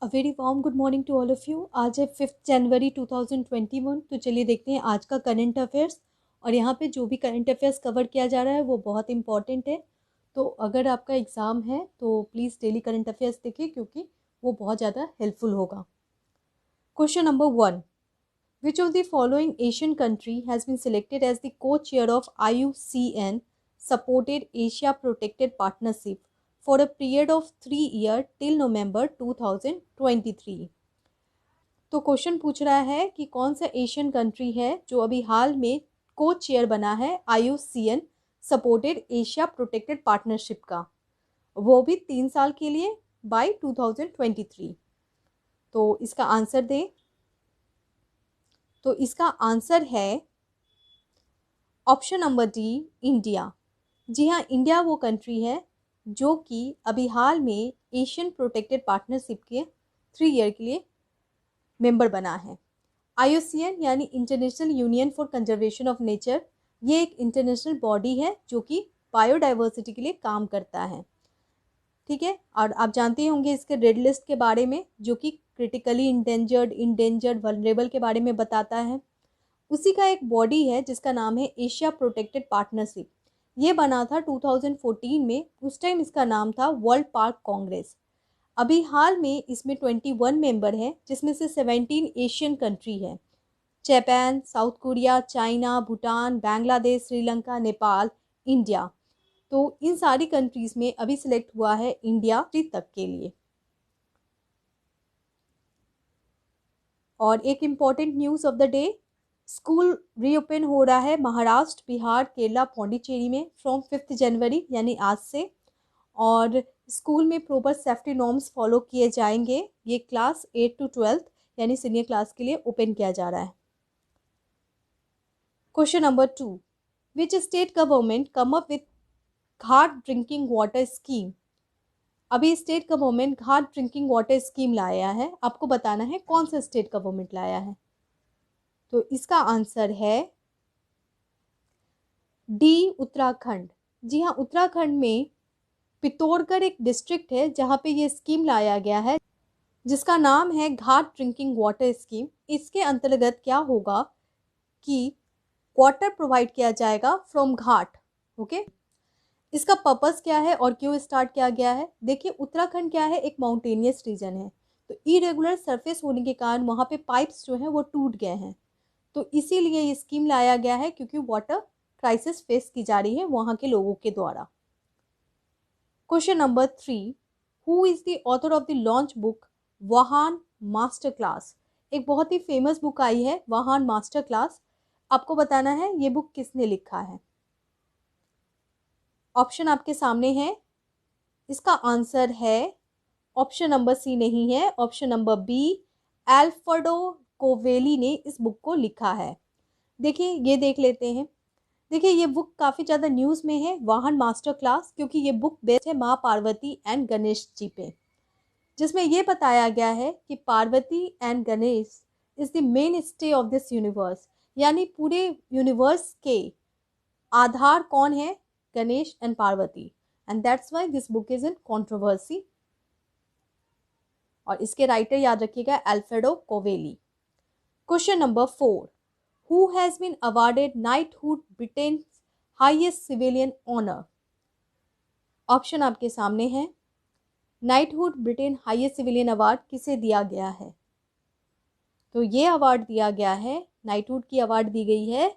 A very warm good morning to all of you. आज है 5 जनवरी 2021। तो चलिए देखते हैं आज का करंट अफेयर्स। और यहाँ पे जो भी करंट अफेयर्स कवर किया जा रहा है वो बहुत इंपॉर्टेंट है। तो अगर आपका एग्ज़ाम है तो प्लीज़ डेली करंट अफेयर्स देखिए, क्योंकि वो बहुत ज़्यादा हेल्पफुल होगा। Question number 1, which of the following Asian country has been selected as the co chair of IUCN supported Asia protected partnership for a period of 3 years till November 2023। तो question पूछ रहा है कि कौन सा एशियन कंट्री है जो अभी हाल में को चेयर बना है IUCN supported Asia protected partnership का, वो भी 3 साल के लिए बाय 2023। तो इसका आंसर दें। तो इसका आंसर है ऑप्शन नंबर डी, इंडिया। जी हाँ, इंडिया वो कंट्री है जो कि अभी हाल में एशियन प्रोटेक्टेड पार्टनरशिप के 3 ईयर के लिए मेंबर बना है। IUCN यानी international union for conservation of nature, ये एक इंटरनेशनल बॉडी है जो कि बायोडाइवर्सिटी के लिए काम करता है। ठीक है, और आप जानते ही होंगे इसके रेड लिस्ट के बारे में, जो कि क्रिटिकली इंडेंजर्ड वल्नरेबल के बारे में बताता है। उसी का एक बॉडी है जिसका नाम है एशिया प्रोटेक्टेड पार्टनरशिप। ये बना था 2014 में। उस टाइम इसका नाम था वर्ल्ड पार्क कांग्रेस। अभी हाल में इसमें 21 मेंबर हैं, जिसमें से 17 एशियन कंट्री है। Japan, south Korea, China, Bhutan, Bangladesh, Sri Lanka, Nepal, India. तो इन सारी कंट्रीज में अभी सिलेक्ट हुआ है इंडिया तक के लिए। और एक important news of the day, school reopen हो रहा है महाराष्ट्र, बिहार, केरला, पौंडीचेरी में फ्रॉम 5 जनवरी यानी आज से। और स्कूल में प्रॉपर सेफ्टी नॉर्म्स फॉलो किए जाएंगे। ये क्लास 8 to 12 यानी सीनियर क्लास के लिए ओपन किया जा रहा है। Question number 2, which state government come up with Ghat drinking water scheme. अभी स्टेट गवर्नमेंट घाट ड्रिंकिंग वाटर स्कीम लाया है। आपको बताना है कौन सा स्टेट गवर्नमेंट लाया है। तो इसका आंसर है डी, उत्तराखंड। जी हाँ, उत्तराखंड में पिथौरगढ़ एक डिस्ट्रिक्ट है जहाँ पे ये स्कीम लाया गया है, जिसका नाम है घाट ड्रिंकिंग वाटर स्कीम। इसके अंतर्गत क्या होगा कि वाटर प्रोवाइड किया जाएगा फ्रॉम घाट। ओके, इसका पर्पस क्या है और क्यों स्टार्ट किया गया है। देखिए, उत्तराखंड क्या है, एक माउंटेनियस रीजन है। तो इरेगुलर सरफेस होने के कारण वहाँ पे पाइप्स जो हैं वो टूट गए हैं। तो इसीलिए ये स्कीम लाया गया है, क्योंकि वाटर क्राइसिस फेस की जा रही है वहाँ के लोगों के द्वारा। Question number 3, who is the author of the launch book वाहन मास्टर क्लास। एक बहुत ही फेमस बुक आई है वाहन मास्टर क्लास। आपको बताना है ये बुक किसने लिखा है। ऑप्शन आपके सामने है। इसका आंसर है ऑप्शन नंबर सी नहीं है, ऑप्शन नंबर बी, एल्फ्रेडो कोवेली ने इस बुक को लिखा है। देखिए, ये देख लेते हैं। देखिए, ये बुक काफ़ी ज़्यादा न्यूज़ में है, वाहन मास्टर क्लास, क्योंकि ये बुक बेस्ड है माँ पार्वती एंड गणेश जी पे, जिसमें ये बताया गया है कि Parvati and Ganesh is the main stay of this universe. यानी पूरे यूनिवर्स के आधार कौन है, Ganesh and Parvati. And that's why this book is in controversy. और इसके राइटर याद रखिएगा, Alfredo Covelli. Question number 4, who has been awarded knighthood Britain highest civilian honour. Option आपके सामने है। Knighthood Britain highest civilian award किसे दिया गया है। तो ये अवार्ड दिया गया है, नाइटहुड की अवार्ड दी गई है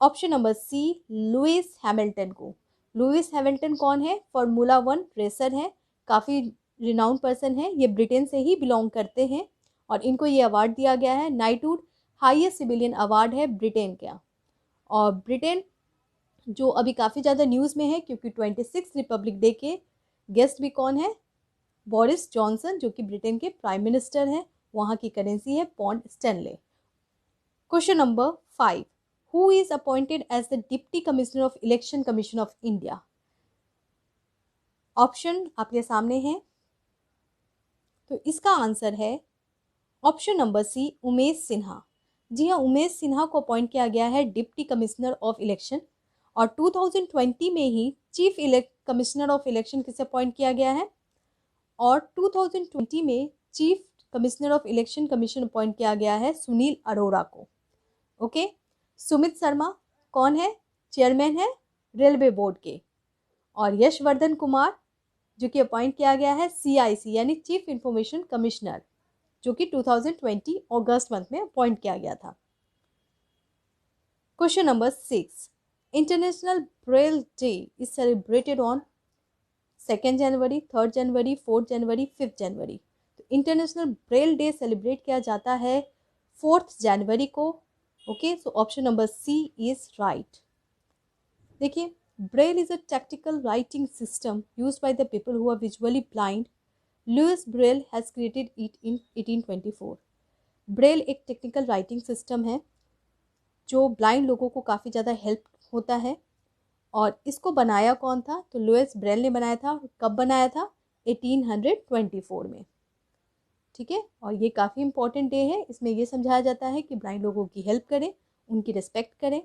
option number C, Lewis Hamilton को। लुइस हैमिल्टन कौन है, फार्मूला 1 रेसर है, काफ़ी रिनाउंड पर्सन है, ये ब्रिटेन से ही बिलोंग करते हैं और इनको ये अवार्ड दिया गया है। नाइटहुड हाईएस्ट सिविलियन अवार्ड है ब्रिटेन का। और ब्रिटेन जो अभी काफ़ी ज़्यादा न्यूज़ में है, क्योंकि 26 रिपब्लिक डे के गेस्ट भी कौन है, बोरिस जॉनसन, जो कि ब्रिटेन के प्राइम मिनिस्टर हैं। वहाँ की करेंसी है pound sterling. Question number 5, who is appointed as the deputy commissioner of election commission of India. Option आपके सामने है। तो इसका आंसर है option number C, Umesh Sinha. जी हाँ, उमेश सिन्हा को अपॉइंट किया गया है डिप्टी कमिश्नर ऑफ इलेक्शन। और 2020 में ही चीफ कमिश्नर ऑफ इलेक्शन किसे अपॉइंट किया गया है। और 2020 में chief commissioner of election commission appoint किया गया है सुनील अरोड़ा को। ओके, सुमित शर्मा कौन है? चेयरमैन है रेलवे बोर्ड के। और यशवर्धन कुमार जो कि अपॉइंट किया गया है CIC यानी चीफ इंफॉर्मेशन कमिश्नर, जो कि 2020 अगस्त मंथ में अपॉइंट किया गया था। Question number 6, international Braille day is celebrated on 2 जनवरी, 3 जनवरी, 4 जनवरी, 5 जनवरी। तो इंटरनेशनल ब्रेल डे सेलिब्रेट किया जाता है 4 जनवरी को। Okay, so option number C is right. देखिए, Braille is a tactile writing system used by the people who are visually blind. Louis Braille has created it in 1824. Braille एक technical writing system है जो blind लोगों को काफ़ी ज़्यादा help होता है। और इसको बनाया कौन था? तो लुइस ब्रेल ने बनाया था। कब बनाया था? 1824 में। ठीक है, और ये काफ़ी इंपॉर्टेंट डे है। इसमें ये समझाया जाता है कि ब्लाइंड लोगों की हेल्प करें, उनकी रिस्पेक्ट करें।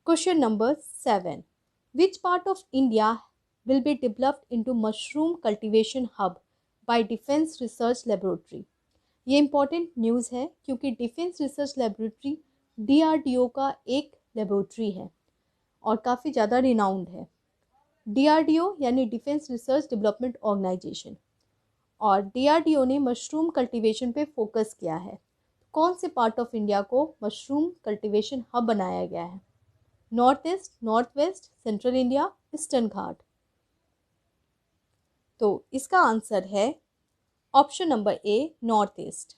Question number 7. Which part of India will be developed into mushroom cultivation hub by Defense Research Laboratory? ये इम्पॉर्टेंट न्यूज़ है क्योंकि डिफेंस रिसर्च लेबोरेटरी DRDO का एक लेबोरेटरी है और काफ़ी ज़्यादा रिनाउंड है। DRDO यानी डिफेंस रिसर्च डेवलपमेंट ऑर्गेनाइजेशन, और DRDO ने मशरूम कल्टीवेशन पे फोकस किया है। कौन से पार्ट ऑफ इंडिया को मशरूम कल्टीवेशन हब बनाया गया है? North east, north west, central India, eastern Ghat. तो इसका आंसर है option number A, north east.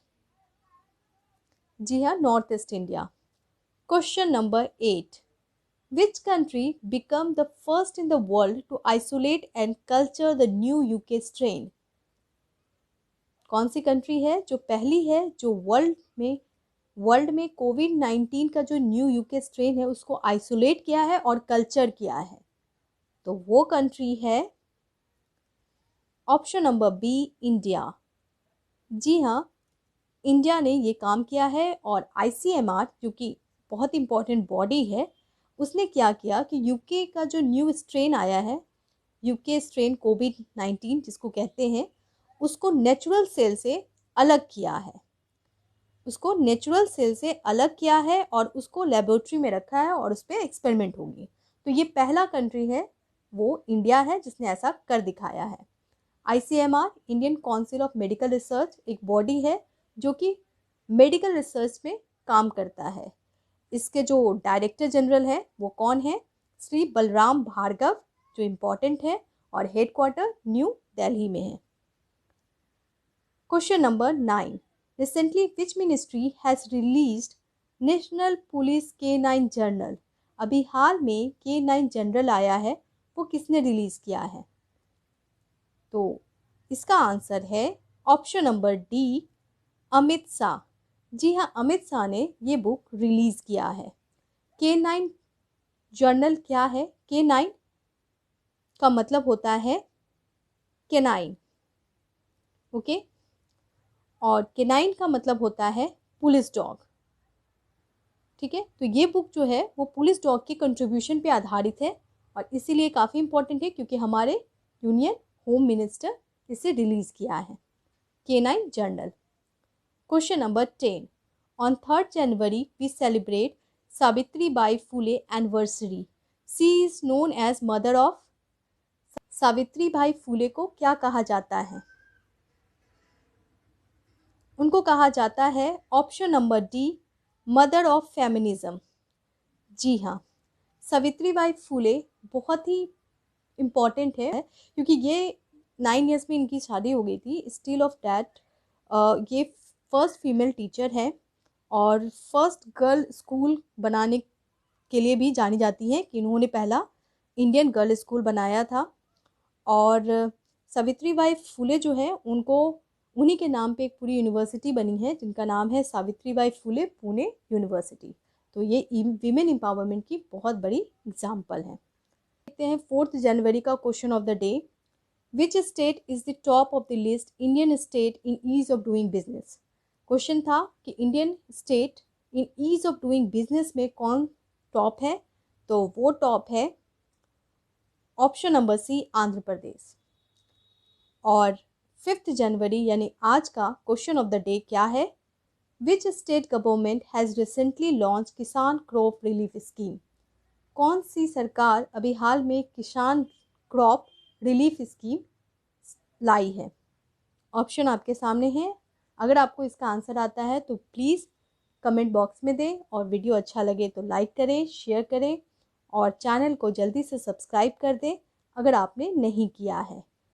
जी हाँ, north east India. Question number 8. Which country become the first in the world to isolate and culture the new UK strain? कौन सी country है जो पहली है जो वर्ल्ड में कोविड-19 का जो न्यू UK स्ट्रेन है उसको आइसोलेट किया है और कल्चर किया है? तो वो कंट्री है ऑप्शन नंबर B, इंडिया। जी हाँ, इंडिया ने ये काम किया है और ICMR जो कि बहुत इंपॉर्टेंट बॉडी है, उसने क्या किया कि UK का जो न्यू स्ट्रेन आया है, UK स्ट्रेन कोविड-19 जिसको कहते हैं, उसको नेचुरल सेल से अलग किया है। उसको नेचुरल सेल से अलग किया है और उसको लेबोरेटरी में रखा है और उस पर एक्सपेरिमेंट होगी। तो ये पहला कंट्री है, वो इंडिया है जिसने ऐसा कर दिखाया है। ICMR Indian council of medical research एक बॉडी है जो कि मेडिकल रिसर्च में काम करता है। इसके जो डायरेक्टर जनरल है वो कौन है? श्री बलराम भार्गव, जो इम्पोर्टेंट है और हेडक्वार्टर न्यू दिल्ली में है। Question number 9. Recently, which ministry has released National Police K9 Journal? अभी हाल में K9 जनरल आया है, वो किसने रिलीज किया है? तो इसका आंसर है option number D, Amit Shah. जी हाँ, अमित शाह ने ये बुक रिलीज किया है। K9 जर्नल क्या है? K9 का मतलब होता है केनाइन। ओके, और केनाइन का मतलब होता है पुलिस डॉग। ठीक है, तो ये बुक जो है वो पुलिस डॉग के कंट्रीब्यूशन पे आधारित है और इसीलिए काफ़ी इंपॉर्टेंट है क्योंकि हमारे यूनियन होम मिनिस्टर इसे रिलीज किया है, K9 journal. Question number 10. On 3 January we celebrate Savitri Bai Phule anniversary. She is known as mother of. Savitri Bai Phule को क्या कहा जाता है? उनको कहा जाता है option number D, mother of feminism. जी हाँ, सावित्री बाई फुले बहुत ही इम्पॉर्टेंट है क्योंकि ये 9 ईयर्स में इनकी शादी हो गई थी। स्टिल ऑफ डैट ये फर्स्ट फीमेल टीचर है और फर्स्ट गर्ल स्कूल बनाने के लिए भी जानी जाती हैं कि इन्होंने पहला इंडियन गर्ल स्कूल बनाया था। और सावित्री बाई फुले जो है उनको उन्हीं के नाम पे एक पूरी यूनिवर्सिटी बनी है जिनका नाम है सावित्री बाई फुले पुणे यूनिवर्सिटी। तो ये वीमेन एम्पावरमेंट की बहुत बड़ी एग्जाम्पल है। देखते हैं 4 जनवरी का question of the day. Which state is the top of the list Indian state in ease of doing business? Question था कि Indian state in ease of doing business में कौन टॉप है? तो वो टॉप है option number C, Andhra Pradesh. और 5 जनवरी यानी आज का क्वेश्चन ऑफ द डे क्या है? Which state government has recently launch किसान क्रॉप रिलीफ स्कीम? कौन सी सरकार अभी हाल में किसान क्रॉप रिलीफ स्कीम लाई है? ऑप्शन आपके सामने है। अगर आपको इसका आंसर आता है तो प्लीज़ कमेंट बॉक्स में दें, और वीडियो अच्छा लगे तो लाइक करें, शेयर करें और चैनल को जल्दी से सब्सक्राइब कर दें अगर आपने नहीं किया है।